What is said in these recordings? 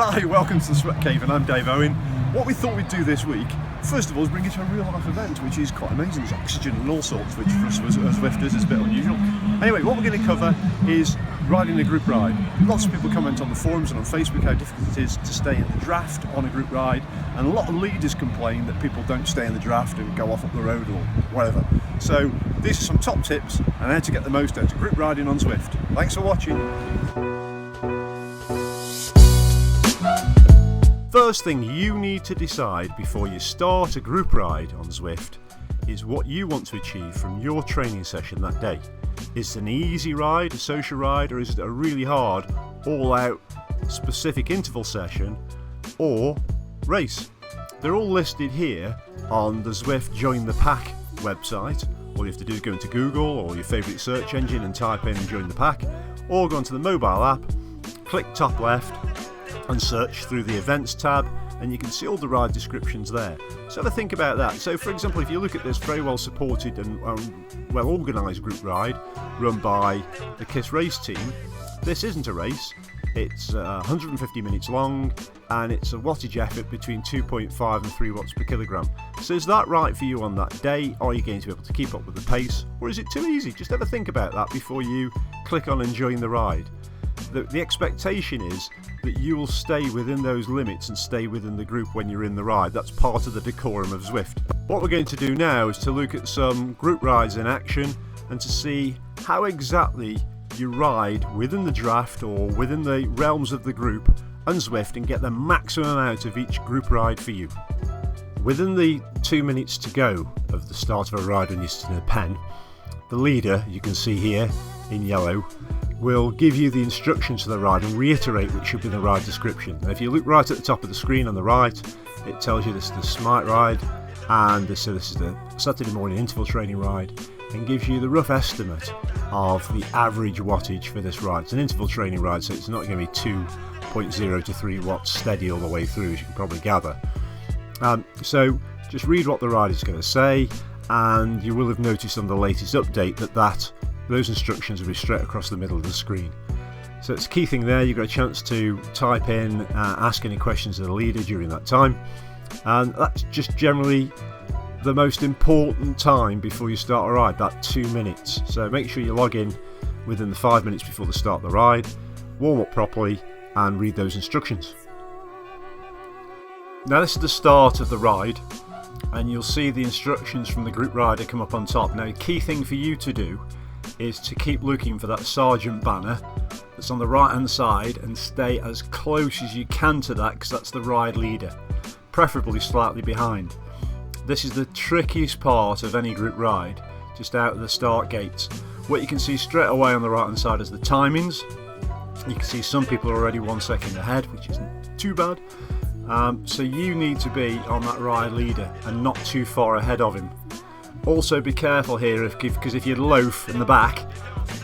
Hi, welcome to the Sweat Cave, and I'm Dave Owen. What we thought we'd do this week, first of all, is bring you to a real life event, which is quite amazing. There's oxygen and all sorts, which for us as Zwifters is a bit unusual. Anyway, what we're going to cover is riding a group ride. Lots of people comment on the forums and on Facebook how difficult it is to stay in the draft on a group ride, and a lot of leaders complain that people don't stay in the draft and go off up the road or whatever. So these are some top tips on how to get the most out of group riding on Zwift. Thanks for watching. First thing you need to decide before you start a group ride on Zwift is what you want to achieve from your training session that day. Is it an easy ride, a social ride, or is it a really hard, all-out, specific interval session, or race? They're all listed here on the Zwift Join the Pack website. All you have to do is go into Google or your favourite search engine and type in Join the Pack, or go onto the mobile app, click top left, and search through the events tab, and you can see all the ride descriptions there. So have a think about that. So for example, if you look at this very well supported and well organised group ride run by the KISS race team, this isn't a race. It's 150 minutes long, and it's a wattage effort between 2.5 and 3 watts per kilogram. So is that right for you on that day? Are you going to be able to keep up with the pace, or is it too easy? Just have a think about that before you click on and join the ride. The expectation is that you will stay within those limits and stay within the group when you're in the ride. That's part of the decorum of Zwift. What we're going to do now is to look at some group rides in action and to see how exactly you ride within the draft or within the realms of the group and Zwift and get the maximum out of each group ride for you. Within the 2 minutes to go of the start of a ride when you're sitting in a pen, the leader, you can see here in yellow, will give you the instructions for the ride and reiterate which should be the ride description. Now, if you look right at the top of the screen on the right, it tells you this is the Smart ride, and this is the Saturday morning interval training ride, and gives you the rough estimate of the average wattage for this ride. It's an interval training ride, so it's not going to be 2.0 to 3 watts steady all the way through, as you can probably gather. So just read what the ride is going to say, and you will have noticed on the latest update that those instructions will be straight across the middle of the screen. So it's a key thing there. You've got a chance to type in, ask any questions of the leader during that time, and that's just generally the most important time before you start a ride, that 2 minutes. So make sure you log in within the 5 minutes before the start of the ride, warm up properly, and read those instructions. Now this is the start of the ride, and you'll see the instructions from the group rider come up on top. Now, key thing for you to do is to keep looking for that sergeant banner that's on the right hand side and stay as close as you can to that, because that's the ride leader, preferably slightly behind. This is the trickiest part of any group ride, just out of the start gates. What you can see straight away on the right hand side is the timings. You can see some people are already 1 second ahead, which isn't too bad. So you need to be on that ride leader and not too far ahead of him. Also be careful here, because if you loaf in the back,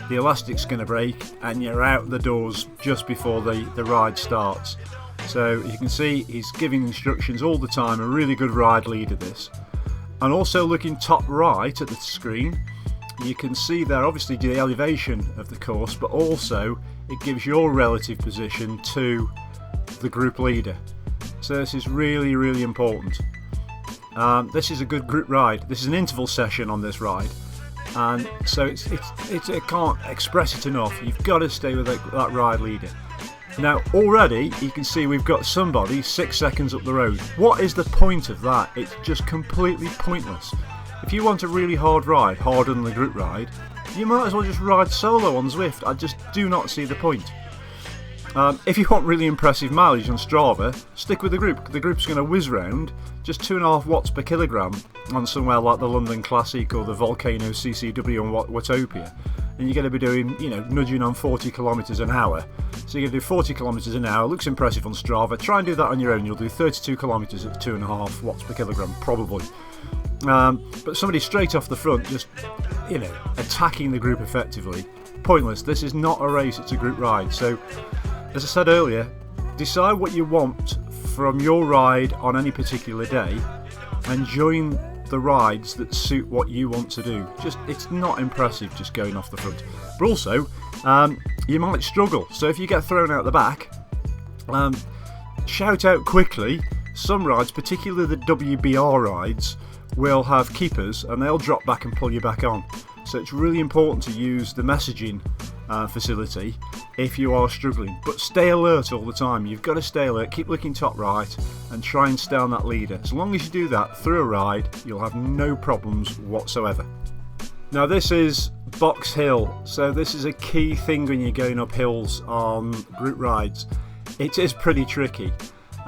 the elastic's going to break and you're out the doors just before the ride starts. So you can see he's giving instructions all the time, a really good ride leader this. And also looking top right at the screen, you can see there obviously the elevation of the course, but also it gives your relative position to the group leader. So this is really, really important. This is a good group ride. This is an interval session on this ride, and so I can't express it enough. You've got to stay with that ride leader. Now already you can see we've got somebody 6 seconds up the road. What is the point of that? It's just completely pointless. If you want a really hard ride, harder than the group ride, you might as well just ride solo on Zwift. I just do not see the point. If you want really impressive mileage on Strava, stick with the group. The group's going to whiz round just 2.5 watts per kilogram on somewhere like the London Classic or the Volcano CCW on Watopia, and you're going to be doing, nudging on 40 kilometres an hour. So you're going to do 40 kilometres an hour. Looks impressive on Strava. Try and do that on your own. You'll do 32 kilometres at 2.5 watts per kilogram probably. But somebody straight off the front, just attacking the group effectively, pointless. This is not a race, it's a group ride. So as I said earlier, decide what you want from your ride on any particular day and join the rides that suit what you want to do. It's not impressive just going off the front. But also, you might struggle. So if you get thrown out the back, shout out quickly. Some rides, particularly the WBR rides, will have keepers and they'll drop back and pull you back on. So it's really important to use the messaging facility if you are struggling. But stay alert all the time. You've got to stay alert, keep looking top right and try and stay on that leader. As long as you do that through a ride, you'll have no problems whatsoever. Now this is Box Hill, so this is a key thing when you're going up hills on group rides. It is pretty tricky.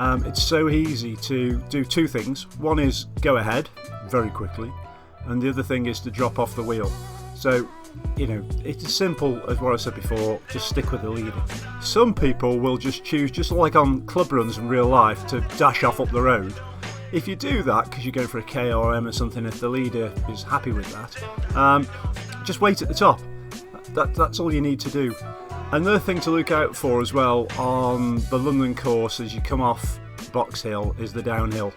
It's so easy to do two things. One is go ahead very quickly, and the other thing is to drop off the wheel. So, it's as simple as what I said before, just stick with the leader. Some people will just choose, just like on club runs in real life, to dash off up the road. If you do that, because you're going for a KRM or something, if the leader is happy with that, just wait at the top. That's all you need to do. Another thing to look out for as well on the London course as you come off Box Hill is the downhill.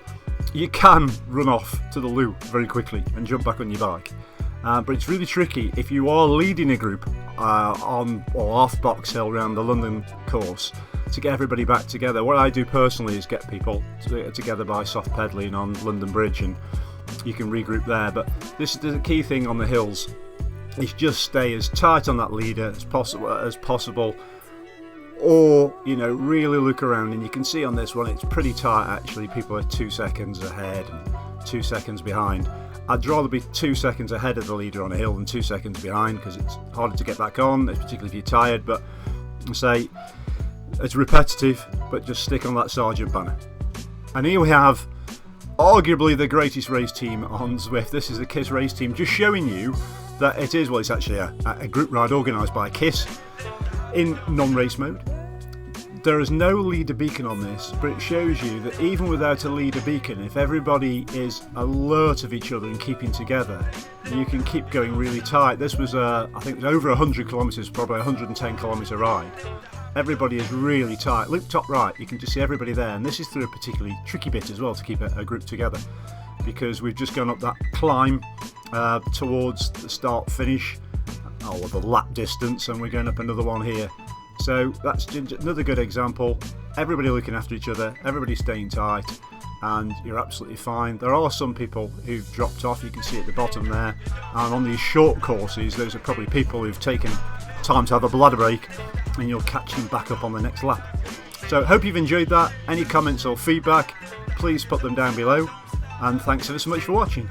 You can run off to the loo very quickly and jump back on your bike, but it's really tricky if you are leading a group on or off Box Hill around the London course to get everybody back together. What I do personally is get people together by soft pedalling on London Bridge, and you can regroup there. But this is the key thing on the hills. Is just stay as tight on that leader as possible, or really look around. And you can see on this one it's pretty tight actually. People are 2 seconds ahead and 2 seconds behind. I'd rather be 2 seconds ahead of the leader on a hill than 2 seconds behind, because it's harder to get back on, particularly if you're tired. But I say it's repetitive, but just stick on that Sergeant banner. And here we have arguably the greatest race team on Zwift. This is the KISS race team, just showing you that it's actually a group ride organised by KISS in non-race mode. There is no leader beacon on this, but it shows you that even without a leader beacon, if everybody is alert of each other and keeping together, you can keep going really tight. This was I think it was over 100 kilometres, probably a 110 kilometre ride. Everybody is really tight. Look top right, you can just see everybody there, and this is through a particularly tricky bit as well to keep a group together, because we've just gone up that climb towards the start finish, or the lap distance, and we're going up another one here. So that's another good example. Everybody looking after each other, everybody staying tight, and you're absolutely fine. There are some people who've dropped off, you can see at the bottom there, and on these short courses those are probably people who've taken time to have a bladder break, and you'll catch them back up on the next lap. So hope you've enjoyed that. Any comments or feedback, please put them down below, and thanks ever so much for watching.